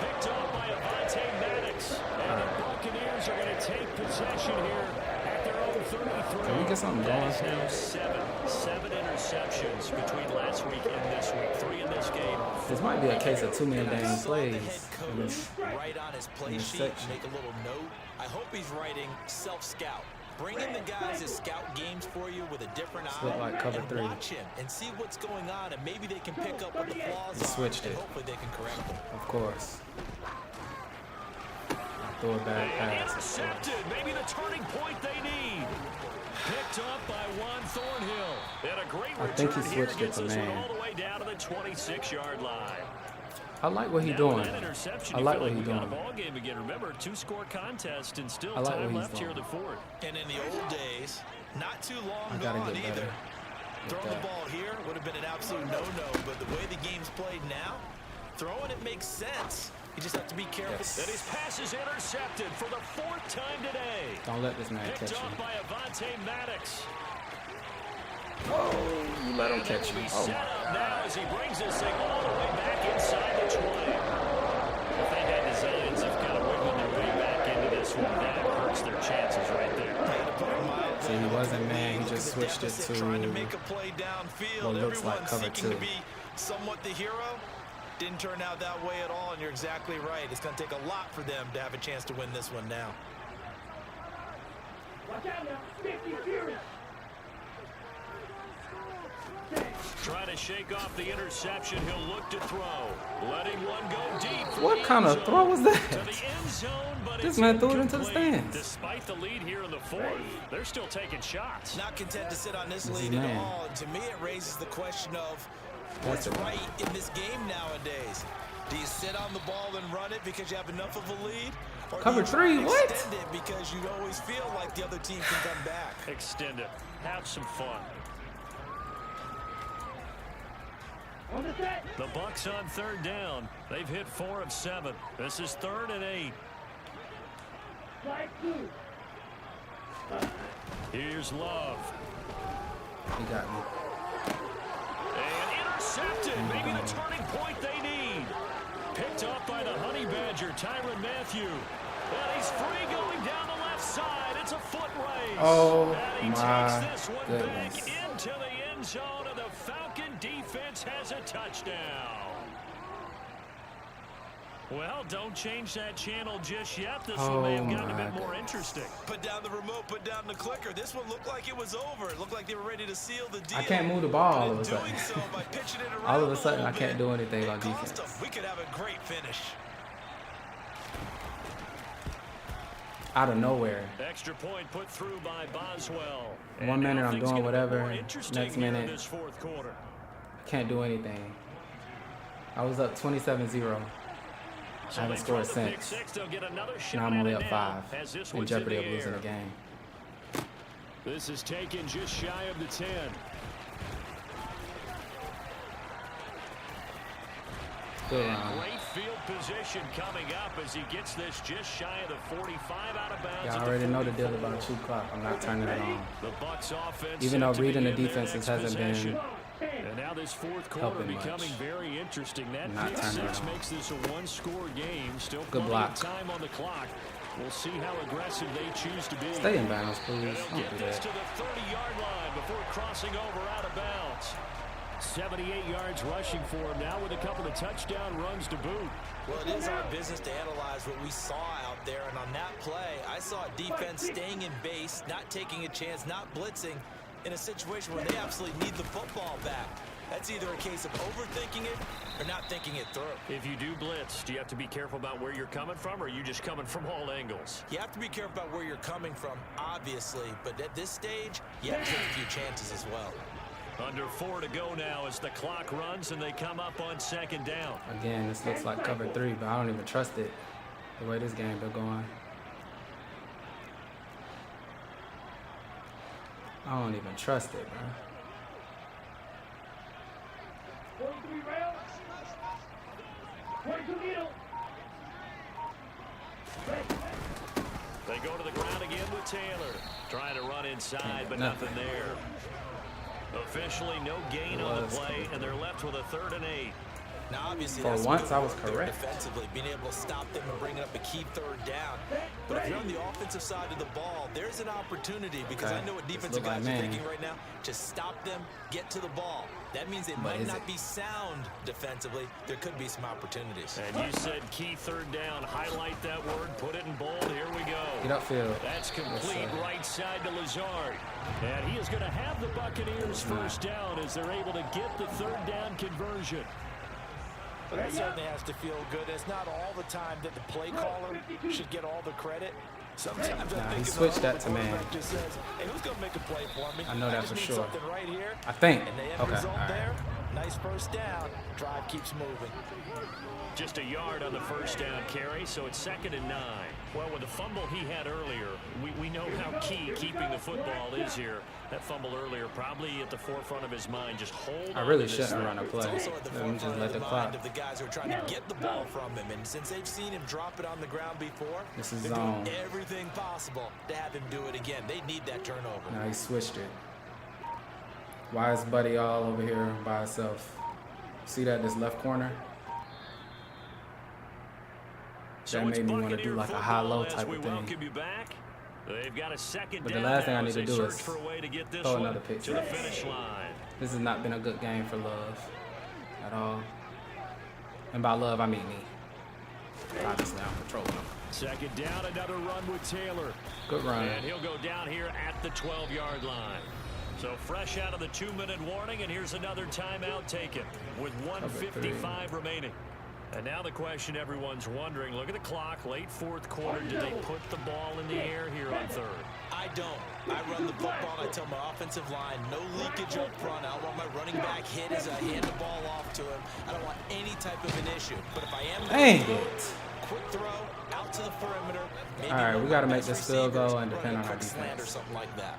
Picked up by Avonte Maddox. And the Buccaneers are going to take possession here at their own 33. Can we get something That going is here? now seven interceptions between last week and this week. 3 in this game. This might be a case of too many And I dang saw the head plays. in coach this. write on his play this sheet, section. make a little note. I hope he's writing self-scout, Bring in the guys that scout games for you with a different eye like cover and 3. watch him and see what's going on, and maybe they can pick up what the flaws He are, switched and it. hopefully they can correct them. Of course. Throw a bad pass. Intercepted. Maybe the turning point they need. Picked up by Juan Thornhill. And a great I think he return here switched it gets to this one man. all the way down to the 26-yard line. I like what he's Now doing. with that interception, I you like feel what like he's we got doing. a ball game again. Remember, 2-score contest and still I like what time he's left here in doing. the fourth. And in the old days, not too long I gotta gone get either. better. Throwing that. the ball here would have been an absolute no-no, but the way the game's played now, throwing it makes sense. You just have to be careful. Yes. And his pass is intercepted for the 4th time today. Don't let this man catch Picked you. off by Avonte Maddox. Oh, you let him catch you. Oh, Set my up God. now as he brings this thing all the way back inside the 20. If they had designs of kind of wiggling their way back into this one, that hurts their chances right there. See, he wasn't man. He just switched it to trying to make a play downfield. what looks like Everyone's cover seeking 2. to be somewhat the hero. Didn't turn out that way at all, and you're exactly right. It's going to take a lot for them to have a chance to win this one now. Watch out now. 50 Fury. Trying to shake off the interception. He'll look to throw. Letting one go deep. for What the kind end of throw was zone. that? To the end zone, but This it's man threw it into the incomplete. stands. Despite the lead here in the 4th, they're still taking shots. Not content to sit on this This is lead at man. all. And to me, it raises the question of That's what's it. right in this game nowadays. Do you sit on the ball and run it because you have enough of a lead? Or do Cover you try 3, to what? extend it because you always feel like the other team can come back? Extend it. Have some fun. On the set. The Bucs on 3rd down. They've hit 4 of 7. This is 3rd and 8. Flag 2. Here's Love. He got me. And intercepted. Maybe the turning point they need. Picked up by the Honey Badger, Tyrann Mathieu. And he's free going down the left side. It's a foot race. Oh, and he my takes this one goodness. back into the end zone, and the Falcon defense has a touchdown. Well, don't change that channel just yet. This one may have gotten a bit more interesting. Put down the remote, put down the clicker. This one looked like it was over. It looked like they were ready to seal the deal. I can't move the ball all of a But in sudden. doing so, by pitching it All of around a sudden, I little can't bit, do anything on it cost defense. them. We could have a great finish. Out of nowhere. Extra point put through by Boswell. One And now minute I'm things doing get a bit whatever. more interesting Next here in minute, this 4th quarter. can't do anything. I was up 27-0. I haven't they throw scored the pick since. six, they'll get another shot Now I'm only at up it 5. as this In one's jeopardy in of the losing air. the game. This is taken just shy of the 10. Good And run. great field position coming up as he gets this just shy of the 45 out of bounds. Y'all at already know the deal 44. about a shoot clock. I'm not turning it on. The Bucs offense Even though set to reading the begin their defenses next hasn't been possession. And now this 4th quarter helping much. becoming very interesting. That Not pick turning it 6 on. makes this a 1-score game. Still Good plenty block. of time on the clock. We'll see how aggressive they choose to be. Stay in bounds, please. And they'll Don't get do this that. to the 30-yard line before crossing over out of bounds. 78 yards rushing for him now with a couple of touchdown runs to boot. Well, it is our business to analyze what we saw out there, and on that play, I saw a defense staying in base, not taking a chance, not blitzing, in a situation where they absolutely need the football back. That's either a case of overthinking it or not thinking it through. If you do blitz, do you have to be careful about where you're coming from, or are you just coming from all angles? You have to be careful about where you're coming from, obviously, but at this stage, you have to take a few chances as well. Under 4 to go now as the clock runs and they come up on 2nd down. Again, this looks like cover 3, but I don't even trust it. The way this game been going. I don't even trust it, bro. 43 rail. 22 needle. They go to the ground again with Taylor. Trying to run inside, but nothing there. Officially no gain on the play, and they're left with a 3rd and 8. Now, obviously, For that's once, good I was work there correct. defensively, being able to stop them and bring up a key third down. But if you're on the offensive side of the ball, there's an opportunity because I know what defensive guys are thinking right now. Just stop them, get to the ball. That means they might not be sound defensively. There could be some opportunities. And you said key third down. Highlight that word. Put it in bold. Here we go. Get upfield. That's complete right side to Lazard. And he is going to have the Buccaneers first down as they're able to get the third down conversion. Well, that certainly has to feel good. It's not all the time that the play caller should get all the credit. Sometimes I think he switched that to man. Just says, hey, who's going to make a play for me? I know that for just need sure. something right here. I think. And the end Okay. result All right. there, nice first down. Drive keeps moving. Just a yard on the first down carry, so it's 2nd and 9. Well, with the fumble he had earlier, we know how key keeping the football is here. That fumble earlier probably at the forefront of his mind. Just hold on. I really to this shouldn't thing. run a play. Also at the Let me just forefront let of the the clock. mind of the guys who are trying to get the ball from him. And since they've seen him drop it on the ground before, This is they're zone. doing everything possible to have him do it again. They need that turnover. Now he switched it. Why is Buddy all over here by himself? See that this left corner? That made me want to do like a high-low type of thing. They've got a second But down the last thing I now need as to they do is search for a way to get this throw one another pick to the six. finish line. This has not been a good game for Love at all. And by Love, I mean me. Obviously, I'm controlling him. Second down, another run with Taylor. Good run. And he'll go down here at the 12-yard line. So fresh out of the 2-minute warning, and here's another timeout taken with 1:55 remaining. And now the question everyone's wondering, look at the clock, late fourth quarter. Do they put the ball in the air here on third? I don't. I run the football. I tell my offensive line, no leakage up front. I don't want my running back hit as I hand the ball off to him. I don't want any type of an issue. But if I am Dang going it. quick throw out to the perimeter. Maybe All right, we got to make this field goal and run depend a on our quick slant or defense. something like that.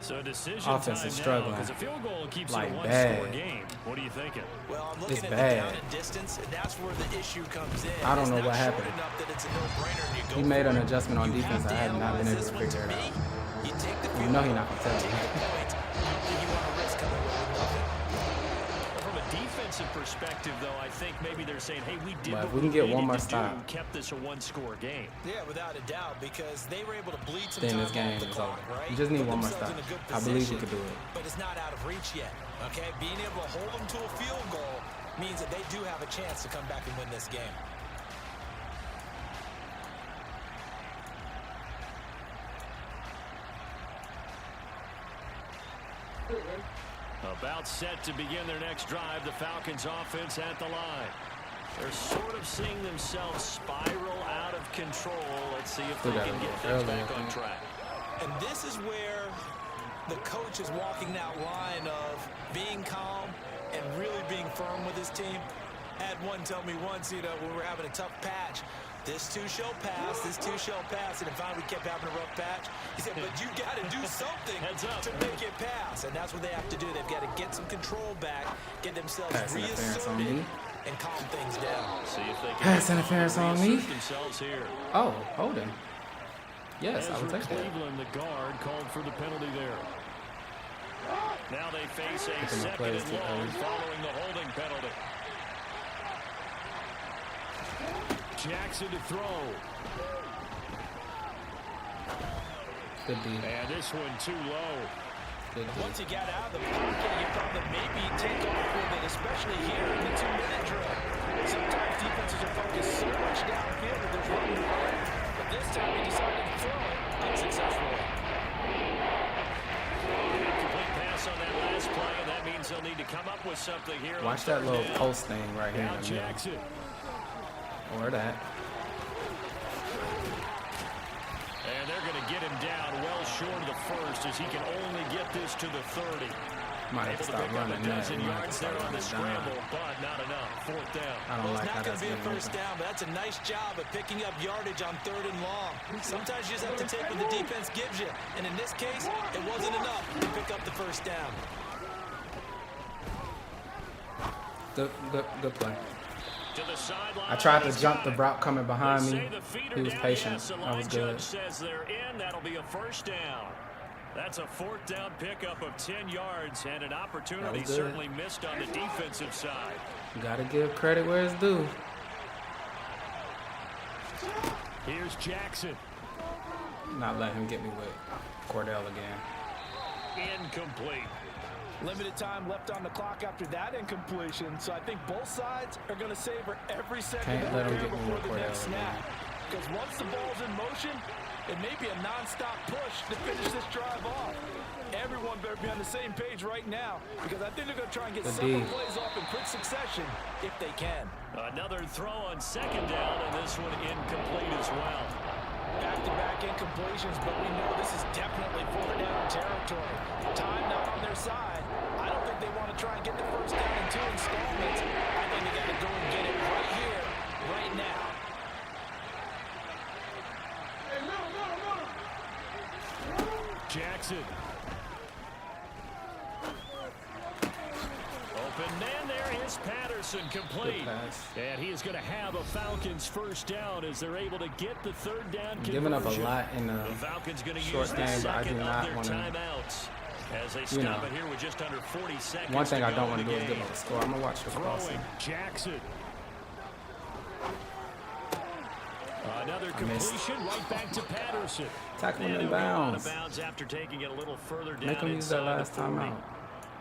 So decision Offense time is now, struggling. because a field goal keeps Like it a one-score bad. game. What are you thinking? Well, I'm looking It's at bad. the down and distance, and that's where the issue comes in. I don't It's know not what short happened. enough that it's a no-brainer and you go He made for an it. adjustment on You defense. have I have not been analyze able to this figure one. it To out. me, you take the You field know he's goal, not gonna tell take you. the points. I don't think you want to risk coming away with nothing. From a defensive perspective, though, I think maybe they're saying, hey, we did But if what we can get needed one more to stop, do, kept this a one-score game. Yeah, without a doubt, because they were able to bleed some then time this game off the is clock, over. right? You just need Put one more themselves stop. in a good I believe we position, could do it. But it's not out of reach yet, okay? Being able to hold them to a field goal means that they do have a chance to come back and win this game. About set to begin their next drive, the Falcons offense at the line. They're sort of seeing themselves spiral out of control. Let's see if they can get things back on track. And this is where the coach is walking that line of being calm and really being firm with his team. Had one tell me once, when we were having a tough patch, this too shall pass, this too shall pass. And finally we kept having a rough patch. He said, but you got to do something to make it pass. And that's what they have to do. They've got to get some control back, get themselves reasserted, and calm things down. See if they can Pass interference on me. themselves here. Oh, holding. Yes, I would take that. Cleveland, the guard, called for the penalty there. Now they face a second and long following the holding penalty. Jackson to throw. Good D. And this one too low. Good D. Once you get out of the pocket, you probably maybe take off with it, especially here in the 2-minute drill. Sometimes defenses are focused so much downfield that there's running away. But this time he decided to throw it unsuccessfully. Incomplete pass on that last play, and that means they'll need to come up with something here. Watch that little post thing right here in the middle. Jackson. Or that. And they're going to get him down well short of the first as he can only get this to the 30. Might have to stop running that. dozen We might have to yards there start on the running scramble, down. but not enough. Fourth down. I don't like It's how not going that's to be a getting first open. down, but that's a nice job of picking up yardage on 3rd and long. Sometimes you just have to take what the defense gives you. And in this case, it wasn't enough to pick up the first down. Good play. To the sideline. I tried to jump the route coming behind They me. say the feet are He was down. patient. Yes, the That was line good. judge says they're in. That'll be a first down. That's a 4th down pickup of 10 yards and an opportunity good. certainly missed on the defensive side. Gotta give credit where it's due. Here's Jackson. Not letting him get me with Cordell again. Incomplete. Limited time left on the clock after that incompletion, so I think both sides are going to savor every second Can't let him there get me before with the next Cordell snap. again. Because once the ball's in motion, it may be a non-stop push to finish this drive off. Everyone better be on the same page right now, because I think they're going to try and get several plays off in quick succession if they can. Another throw on second down, and this one incomplete as well. Back-to-back incompletions, but we know this is definitely fourth down territory. Time not on their side. I don't think they want to try and get the first down in 2 installments. I think they got to go and get it right here, right now. Jackson. Open man there is Patterson, complete. And he is going to have a Falcons first down as they're able to get the third down conversion. Giving up a lot in the Falcons going to short use game, the but I do second not of want their to. timeouts as they stop it here with just under 40 seconds. One thing to I go don't want in to the do is give game. up a score. I'm going to watch the crossing. Throwing, Jackson. Another completion right back to Patterson. Tackle him And in he'll go out of bounds. bounds after taking it a little further down. Make him use that inside last the 40. timeout.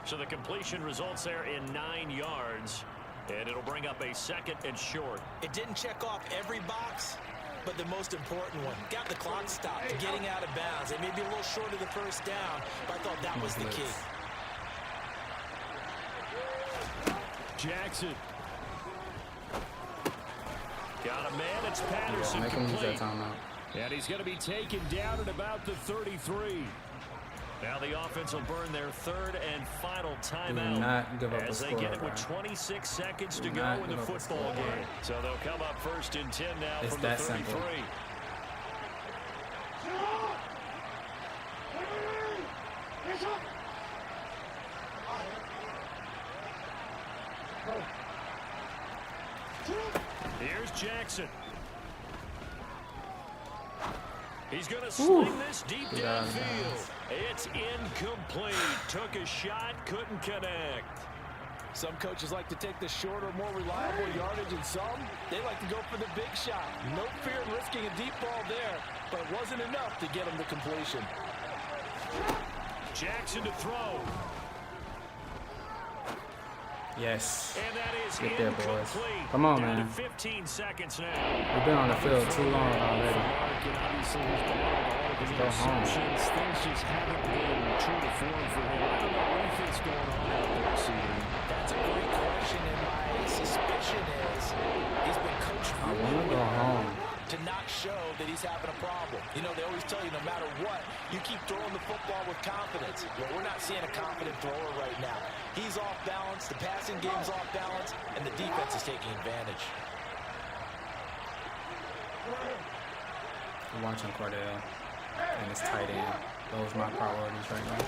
So the completion results there in 9 yards. And it'll bring up a second and short. It didn't check off every box, but the most important one. Got the clock stopped, getting out of bounds. It may be a little short of the first down, but I thought that was the key. Jackson. Got a man, it's Patterson, Make him use that complete. timeout. And he's going to be taken down at about the 33. Now the offense will burn their third and final timeout not give up as a they score, get it with bro. 26 seconds to Do go not in the give up a football score. game. So they'll come up first and 10 now It's from the that 33. simple. Here's Jackson. He's going to sling this deep Get out of downfield. bounds. It's incomplete. Took a shot, couldn't connect. Some coaches like to take the shorter, more reliable yardage, and some, they like to go for the big shot. No fear in risking a deep ball there, but it wasn't enough to get him to completion. Jackson to throw. Yes. And that is Get there, boys. incomplete. Come on, Down man. to 15 seconds now. We've been on the field too long already. Let's go home. Things just haven't been true to form for him. I don't know what he thinks going on out there, Cedar. That's a great question, and my suspicion is he's been coached I really want to go well home. to not show that he's having a problem. You know, they always tell you no matter what, you keep throwing the football with confidence. Well, we're not seeing a confident thrower right now. He's off balance, the passing game's off balance, and the defense is taking advantage. I'm watching Cordell and his tight end. Those are my priorities right now.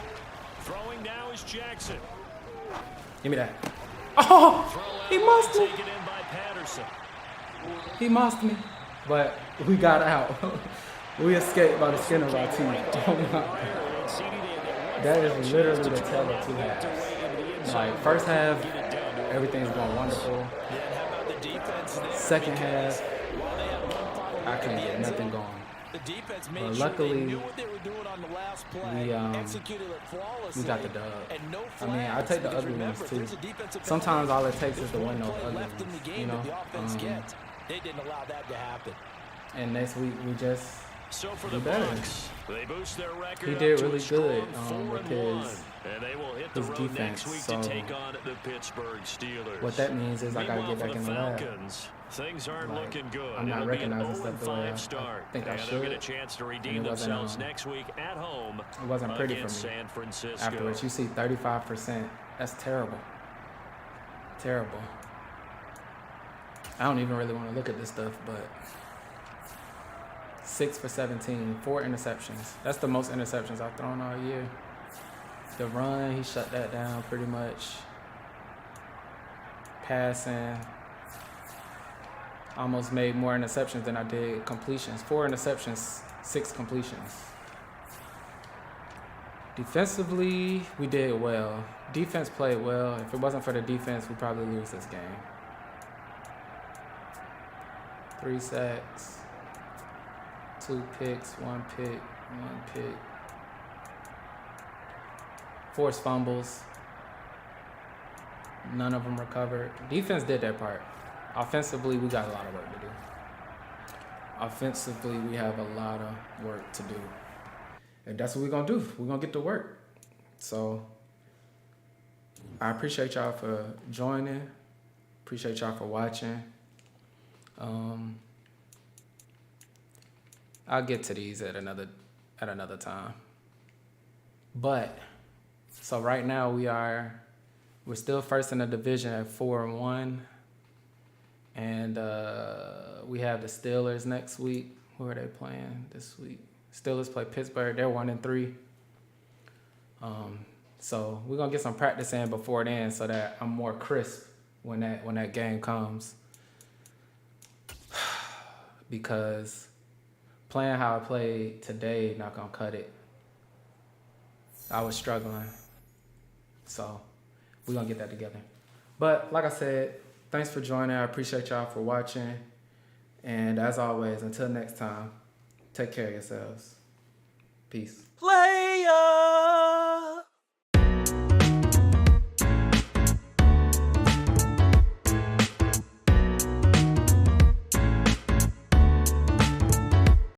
Throwing now is Jackson. Give me that. Oh, he must me. Taken in by Patterson. He must me. But we got out. We escaped by the skin of our teeth. Oh my. That is literally the tale of two halves. Like, first half, everything's going wonderful. Second half, I can't get nothing going. The defense But made luckily, sure they knew what they were doing on the last play, executed it flawlessly, we got the dub. and no I mean, I flags, take the because ugly remember, ones if there's too. a defensive Sometimes all it penalty, takes is to there's win one those play ugly left in the ones, game you know. that the offense gets. They didn't allow that to happen. And next week we just So for do the better. Bucs, they boost their record He up did to a really strong good, 4-1, with his and they will hit the road defense, next week so to take on the Pittsburgh Steelers. what that means is I gotta Meanwhile, get back for in the the lab. Falcons, things aren't Like, looking good. I'm not It'll be an recognizing stuff the way 0-5 I start, think I and should. they'll get a chance to redeem And it wasn't, themselves next week at home It wasn't pretty for me. against San Francisco. Afterwards, you see 35%. That's terrible. Terrible. I don't even really want to look at this stuff, but 6 for 17, 4 interceptions. That's the most interceptions I've thrown all year. The run, he shut that down pretty much. Passing, almost made more interceptions than I did completions. 4 interceptions, 6 completions. Defensively, we did well. Defense played well. If it wasn't for the defense, we'd probably lose this game. 3 sacks, 2 picks, 1 pick, 1 pick, forced fumbles. None of them recovered. Defense did their part. Offensively, we got a lot of work to do. Offensively, we have a lot of work to do. And that's what we're going to do. We're going to get to work. So I appreciate y'all for joining. Appreciate y'all for watching. I'll get to these at another time. But so right now we're still first in the division at 4-1. And we have the Steelers next week. Who are they playing this week? Steelers play Pittsburgh. They're 1-3. So we're gonna get some practice in before then, so that I'm more crisp when that game comes. Because playing how I played today not gonna cut it. I was struggling. So we're gonna get that together. But like I said, thanks for joining. I appreciate y'all for watching. And as always, until next time, take care of yourselves. Peace.